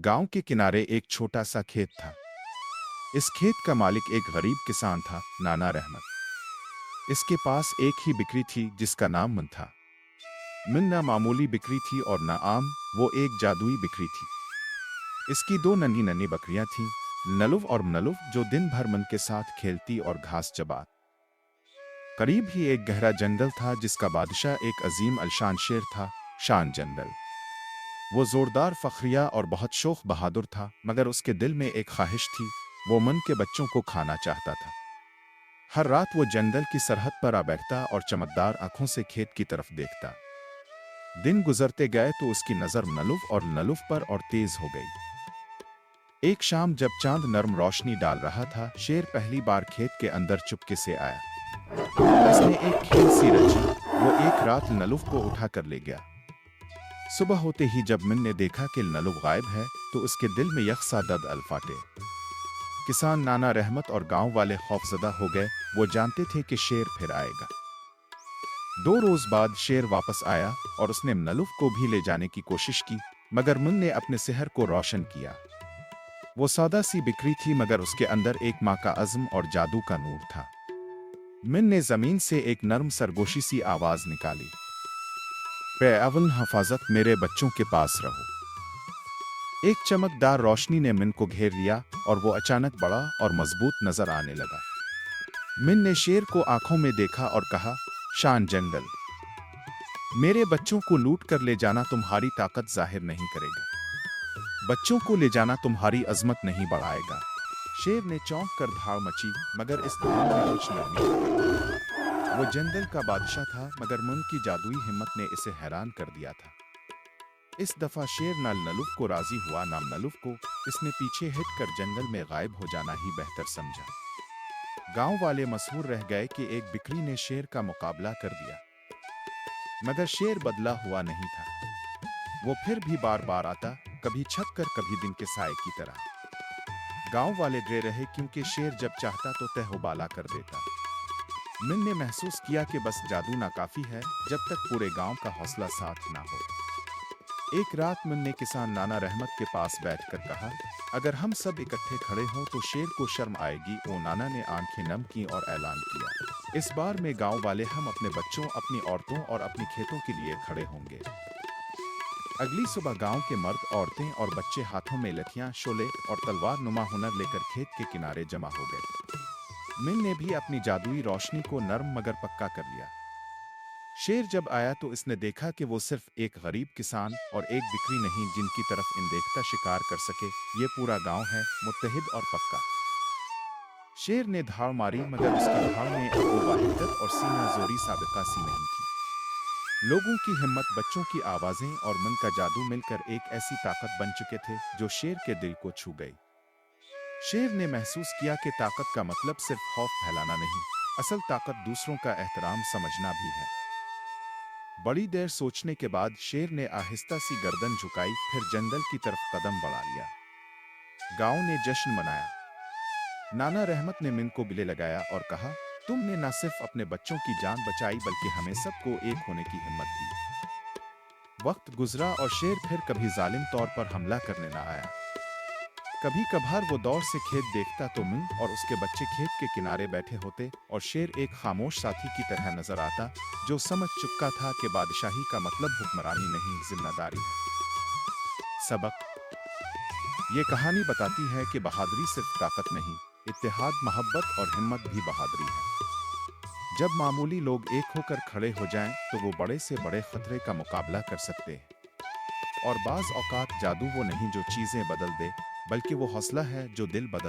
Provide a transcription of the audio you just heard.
गांव के किनारे एक छोटा सा खेत था। इस खेत का मालिक एक गरीब किसान था, नाना रहमत। इसके पास एक ही बिक्री थी जिसका नाम मुन था। मिन ना मामूली बिक्री थी और ना आम, वो एक जादुई बिक्री थी। इसकी दो नन्ही नन्ही बकरियां थीं, नलुफ और मनलुफ, जो दिन भर मन के साथ खेलती और घास चबा। करीब ही एक गहरा जंगल था जिसका बादशाह एक अजीम अलशान शेर था, शान जंगल। वो जोरदार फखरिया और बहुत शोख बहादुर था, मगर उसके दिल में एक ख्वाहिश थी। वो मन के बच्चों को खाना चाहता था। हर रात वो जंगल की सरहद पर आ बैठता और चमकदार आंखों से खेत की तरफ देखता। दिन गुजरते गए तो उसकी नजर नलुफ और नलुफ पर और तेज हो गई। एक शाम जब चांद नर्म रोशनी डाल रहा था, शेर पहली बार खेत के अंदर चुपके से आया। उसने एक खेल सी रची। वो एक रात नलुफ को उठा कर ले गया। सुबह होते ही जब मिन ने देखा कि नलुफ गायब है, तो उसके दिल में यकसा दर्द अलफाटे। किसान नाना रहमत और गांव वाले खौफजदा हो गए। वो जानते थे कि शेर फिर आएगा। 2 रोज बाद शेर वापस आया और उसने नलुफ को भी ले जाने की कोशिश की, मगर मिन ने अपने सेहर को रोशन किया। वो सादा सी बिक्री थी, मगर उसके अंदर एक माँ का अज़्म और जादू का नूर था। मिन ने जमीन से एक नर्म सरगोशी सी आवाज निकाली, पे अवन हफाजत, मेरे बच्चों के पास रहो। एक चमकदार रोशनी ने मिन को घेर लिया और वो अचानक बड़ा और मजबूत नजर आने लगा। मिन ने शेर को आंखों में देखा और कहा, शान जंगल, मेरे बच्चों को लूट कर ले जाना तुम्हारी ताकत जाहिर नहीं करेगा। बच्चों को ले जाना तुम्हारी अजमत नहीं बढ़ाएगा। शेर ने चौंक कर धाड़ मची, मगर इस धाड़ में कुछ नरमी थी। वो जंगल का बादशाह था, मगर मिन की जादुई हिम्मत ने इसे हैरान कर दिया था। इस दफा शेर ना नलुफ को राजी हुआ ना नलुफ को। इसने पीछे हट कर जंगल में गायब हो जाना ही बेहतर समझा। गांव वाले मशहूर रह गए कि एक बिक्री ने शेर का मुकाबला कर दिया। मगर शेर बदला हुआ नहीं था। वो फिर भी बार बार आता, कभी छप कर कभी दिन के साए की तरह। गांव वाले डरे रहे, क्योंकि शेर जब चाहता तो तहबाला कर देता। मिन ने महसूस किया कि बस जादू नाकाफी है जब तक पूरे गांव का हौसला साथ ना हो। एक रात मिन ने किसान नाना रहमत के पास बैठकर कहा, अगर हम सब इकट्ठे खड़े हों तो शेर को शर्म आएगी। ओ नाना ने आंखें नम की और ऐलान किया, इस बार में गांव वाले हम अपने बच्चों, अपनी औरतों और अपनी खेतों के लिए खड़े होंगे। अगली सुबह गांव के मर्द, औरतें और बच्चे हाथों में लठियां, शोले और तलवार नुमा हुनर लेकर खेत के किनारे जमा हो गए। मिन ने भी अपनी जादुई रोशनी को नर्म मगर पक्का कर लिया। शेर जब आया तो इसने देखा कि वो सिर्फ एक गरीब किसान और एक बिक्री नहीं जिनकी तरफ इंदेखता शिकार कर सके। ये पूरा गांव है, मुत्तहिद और पक्का। शेर ने धाड़ मारी, मगर उसकी धाड़ में अब वो वाहिदत और सीना जोरी साबिका सी नहीं थी। लोगों की हिम्मत, बच्चों की आवाजें और मन का जादू मिलकर एक ऐसी ताकत बन चुके थे जो शेर के दिल को छू गई। शेर ने महसूस किया कि ताकत का मतलब सिर्फ खौफ फैलाना नहीं, असल ताकत दूसरों का एहतराम समझना भी है। बड़ी देर सोचने के बाद शेर ने आहिस्ता सी गर्दन झुकाई, फिर जंगल की तरफ कदम बढ़ा लिया। गांव ने जश्न मनाया। नाना रहमत ने मिन को गले लगाया और कहा, तुमने न सिर्फ अपने बच्चों की जान बचाई बल्कि हमें सबको एक होने की हिम्मत दी। वक्त गुजरा और शेर फिर कभी जालिम तौर पर हमला करने न आया। कभी कभार वो दौर से खेत देखता तो मिन और उसके बच्चे खेत के किनारे बैठे होते और शेर एक खामोश साथी की तरह नजर आता, जो समझ चुका था कि बादशाही का मतलब हुक्मरानी नहीं, जिम्मेदारी है। सबक: ये कहानी बताती है कि बहादुरी सिर्फ ताकत नहीं, इत्तेहाद, मोहब्बत और हिम्मत भी बहादुरी है। जब मामूली लोग एक होकर खड़े हो जाएं, तो वो बड़े से बड़े खतरे का मुकाबला कर सकते हैं। और बाज औकात जादू वो नहीं जो चीजें बदल दे, बल्कि वो हौसला है जो दिल बदल